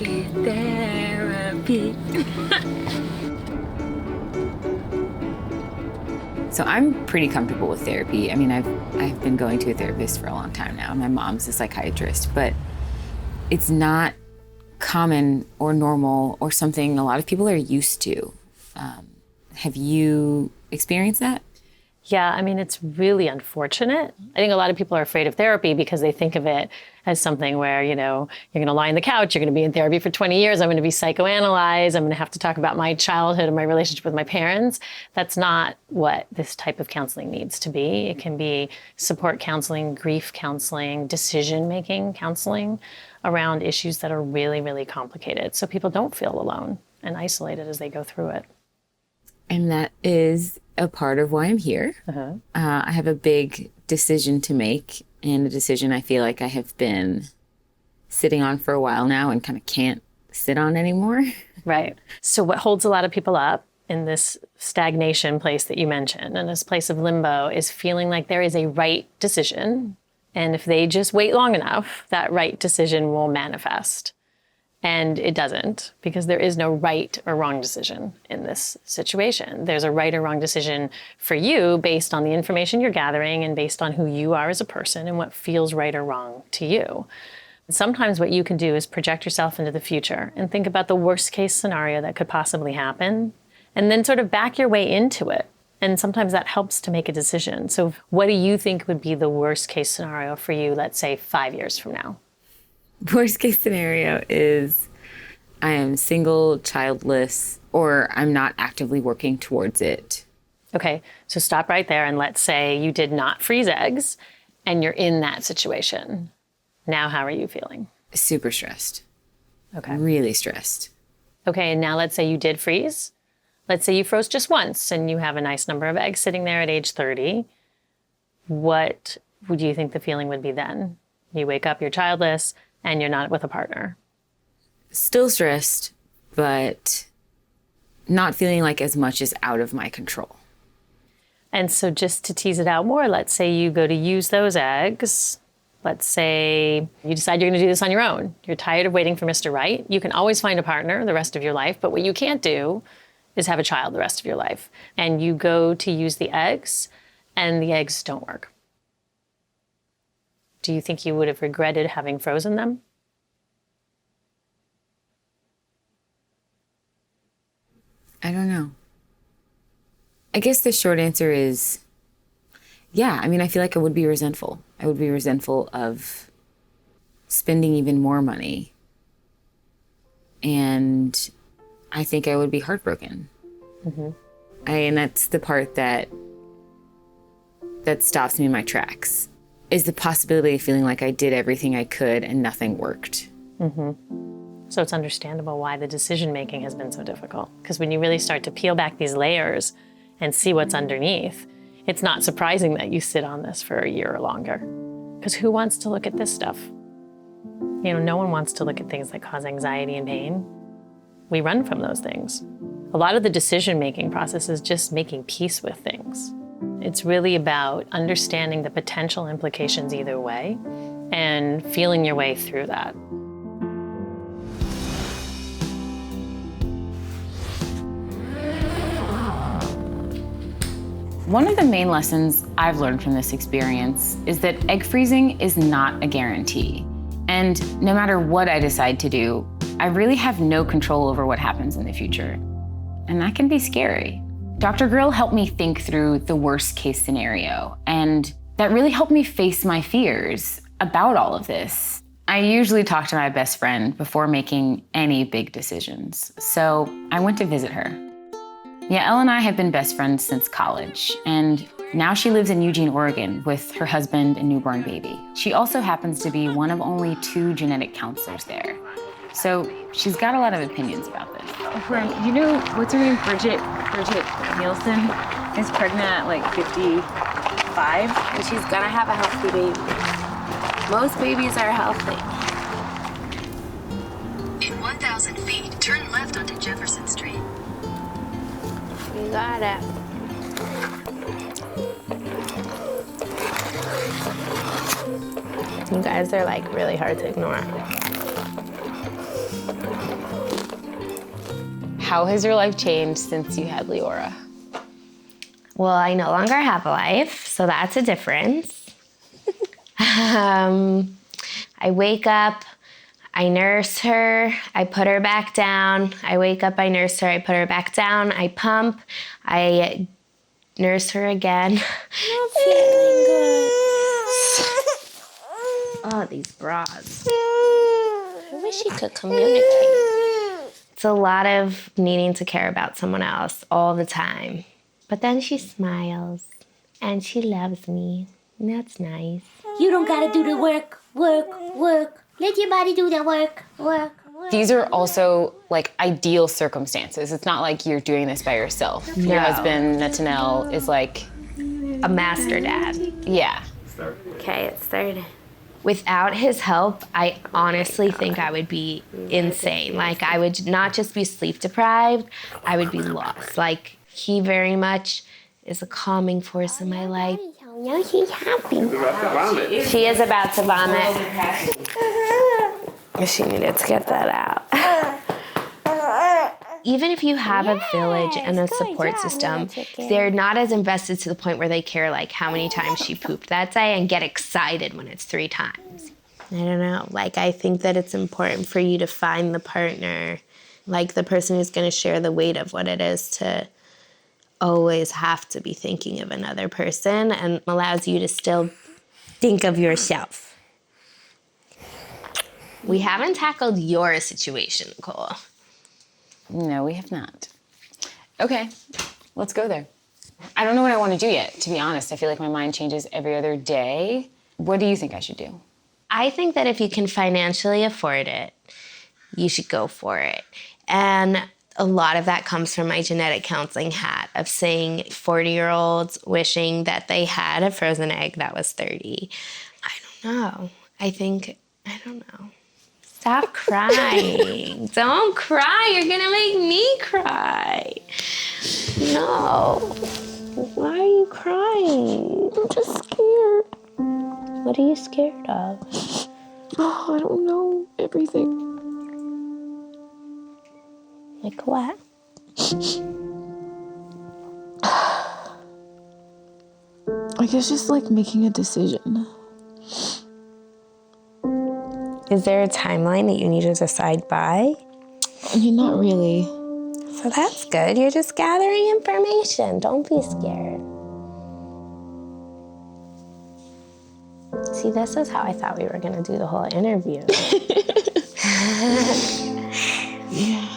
get therapy. So I'm pretty comfortable with therapy. I mean, I've been going to a therapist for a long time now. My mom's a psychiatrist, but it's not common or normal or something a lot of people are used to. Have you experienced that? Yeah, I mean, it's really unfortunate. I think a lot of people are afraid of therapy because they think of it as something where, you know, you're going to lie on the couch, you're going to be in therapy for 20 years, I'm going to be psychoanalyzed, I'm going to have to talk about my childhood and my relationship with my parents. That's not what this type of counseling needs to be. It can be support counseling, grief counseling, decision-making counseling around issues that are really, really complicated, so people don't feel alone and isolated as they go through it. And that is a part of why I'm here. I have a big decision to make, and a decision I feel like I have been sitting on for a while now and kind of can't sit on anymore. Right. So what holds a lot of people up in this stagnation place that you mentioned, and this place of limbo, is feeling like there is a right decision. And if they just wait long enough, that right decision will manifest. And it doesn't, because there is no right or wrong decision in this situation. There's a right or wrong decision for you based on the information you're gathering and based on who you are as a person and what feels right or wrong to you. And sometimes what you can do is project yourself into the future and think about the worst case scenario that could possibly happen, and then sort of back your way into it. And sometimes that helps to make a decision. So what do you think would be the worst case scenario for you, let's say 5 years from now? Worst case scenario is I am single, childless, or I'm not actively working towards it. Okay, so stop right there, and let's say you did not freeze eggs and you're in that situation. Now, how are you feeling? Super stressed. Okay. Really stressed. Okay, and now let's say you did freeze. Let's say you froze just once and you have a nice number of eggs sitting there at age 30. What would you think the feeling would be then? You wake up, you're childless, and you're not with a partner. Still stressed, but not feeling like as much is out of my control. And so just to tease it out more, let's say you go to use those eggs. Let's say you decide you're going to do this on your own. You're tired of waiting for Mr. Right. You can always find a partner the rest of your life, but what you can't do is have a child the rest of your life. And you go to use the eggs, and the eggs don't work. Do you think you would have regretted having frozen them? I don't know. I guess the short answer is, yeah. I mean, I feel like I would be resentful. I would be resentful of spending even more money. And I think I would be heartbroken. Mm-hmm. And that's the part that stops me in my tracks, is the possibility of feeling like I did everything I could and nothing worked. Mm-hmm. So it's understandable why the decision-making has been so difficult. Because when you really start to peel back these layers and see what's underneath, it's not surprising that you sit on this for a year or longer. Because who wants to look at this stuff? You know, no one wants to look at things that cause anxiety and pain. We run from those things. A lot of the decision-making process is just making peace with things. It's really about understanding the potential implications either way and feeling your way through that. One of the main lessons I've learned from this experience is that egg freezing is not a guarantee. And no matter what I decide to do, I really have no control over what happens in the future. And that can be scary. Dr. Grill helped me think through the worst case scenario, and that really helped me face my fears about all of this. I usually talk to my best friend before making any big decisions, so I went to visit her. Yeah, Elle and I have been best friends since college, and now she lives in Eugene, Oregon with her husband and newborn baby. She also happens to be one of only 2 genetic counselors there. So she's got a lot of opinions about this. You know, what's her name? Bridget Nielsen is pregnant at like 55. And she's gonna have a healthy baby. Most babies are healthy. In 1,000 feet, turn left onto Jefferson Street. You got it. You guys are like really hard to ignore. how has your life changed since you had Leora? Well, I no longer have a life, so that's a difference. I wake up, I nurse her, I put her back down. I wake up, I nurse her, I put her back down. I pump, I nurse her again. Not feeling good. Oh, these bras. I wish he could communicate. It's a lot of needing to care about someone else all the time. But then she smiles, and she loves me, and that's nice. You don't gotta do the work. Let your body do the work. These are also like ideal circumstances. It's not like you're doing this by yourself. No. Your husband, Netanel, is like A master dad. yeah. Okay, it's started. Without his help, I honestly think I would be insane. Like, I would not just be sleep deprived, I would be lost. Like, he very much is a calming force in my life. Now she's happy. She is about to vomit. She needed to get that out. Even if you have a village and a support system, they're not as invested to the point where they care like how many times she pooped that day and get excited when it's 3 times. I don't know. Like, I think that it's important for you to find the partner, like the person who's going to share the weight of what it is to always have to be thinking of another person, and allows you to still think of yourself. We haven't tackled your situation, Nicole. No, we have not. Okay, let's go there. I don't know what I want to do yet, to be honest. I feel like my mind changes every other day. What do you think I should do? I think that if you can financially afford it, you should go for it. And a lot of that comes from my genetic counseling hat of seeing 40-year-olds wishing that they had a frozen egg that was 30. I don't know. I don't know. Stop crying. Don't cry. You're going to make me cry. No. Why are you crying? I'm just scared. What are you scared of? Oh, I don't know. Everything. Like what? I guess just like making a decision. Is there a timeline that you need to decide by? I mean, not really. So that's good. You're just gathering information. Don't be scared. See, this is how I thought we were going to do the whole interview. Yeah.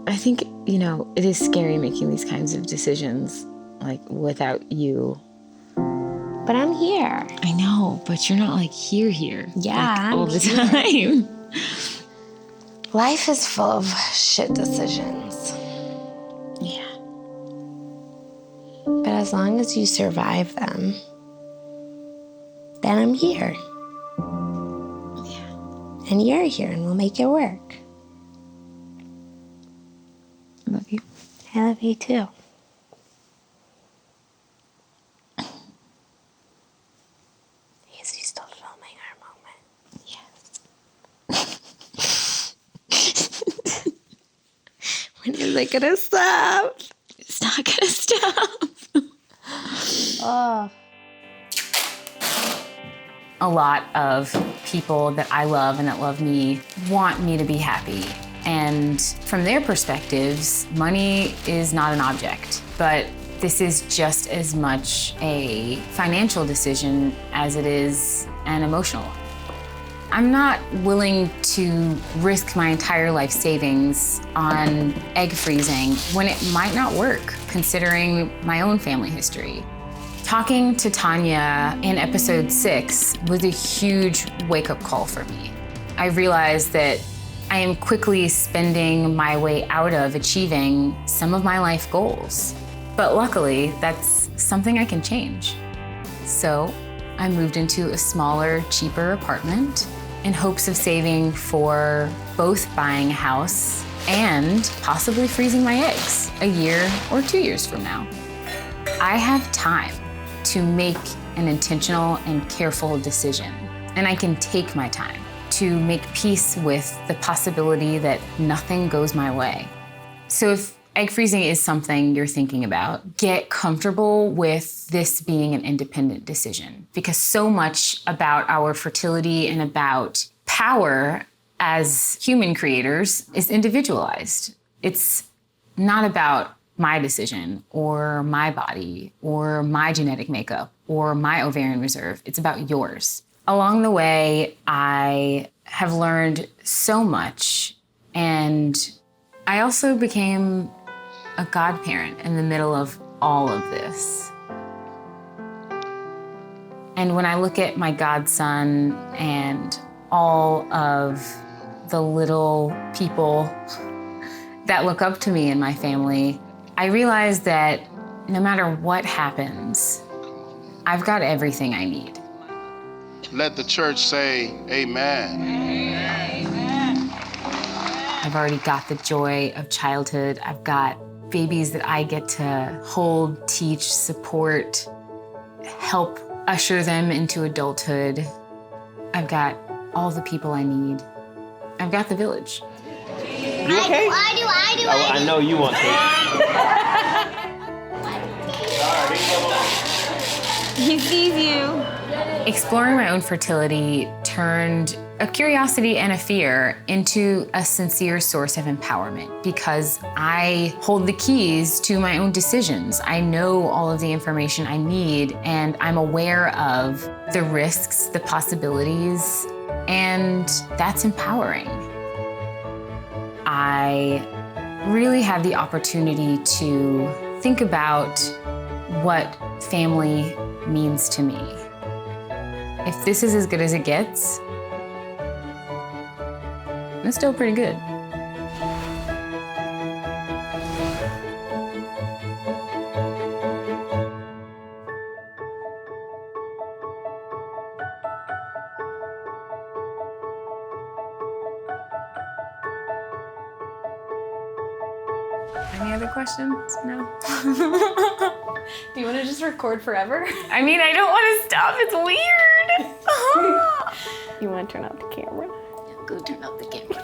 I think, it is scary making these kinds of decisions, like, without you. But I'm here. I know, but you're not, like, here. Yeah, like, I'm all the time. Life is full of shit decisions. Yeah. But as long as you survive them, then I'm here. Yeah. And you're here, and we'll make it work. I love you. I love you too. Is he still filming our moment? Yes. When is it gonna stop? It's not gonna stop. Oh. A lot of people that I love and that love me want me to be happy. And from their perspectives, money is not an object, but this is just as much a financial decision as it is an emotional one. I'm not willing to risk my entire life savings on egg freezing when it might not work, considering my own family history. Talking to Tanya in episode 6 was a huge wake-up call for me. I realized that I am quickly spending my way out of achieving some of my life goals. But luckily, that's something I can change. So I moved into a smaller, cheaper apartment in hopes of saving for both buying a house and possibly freezing my eggs a year or 2 years from now. I have time to make an intentional and careful decision, and I can take my time to make peace with the possibility that nothing goes my way. So if egg freezing is something you're thinking about, get comfortable with this being an independent decision, because so much about our fertility and about power as human creators is individualized. It's not about my decision or my body or my genetic makeup or my ovarian reserve. It's about yours. Along the way, I have learned so much, and I also became a godparent in the middle of all of this. And when I look at my godson and all of the little people that look up to me in my family, I realize that no matter what happens, I've got everything I need. Let the church say amen. I've already got the joy of childhood. I've got babies that I get to hold, teach, support, help usher them into adulthood. I've got all the people I need. I've got the village. You okay? I know you want to. He sees you. Exploring my own fertility turned a curiosity and a fear into a sincere source of empowerment, because I hold the keys to my own decisions. I know all of the information I need, and I'm aware of the risks, the possibilities, and that's empowering. I really have the opportunity to think about what family means to me. If this is as good as it gets, it's still pretty good. Any other questions? No? Do you want to just record forever? I mean, I don't want to stop. It's weird. You want to turn off the camera? Go turn off the camera.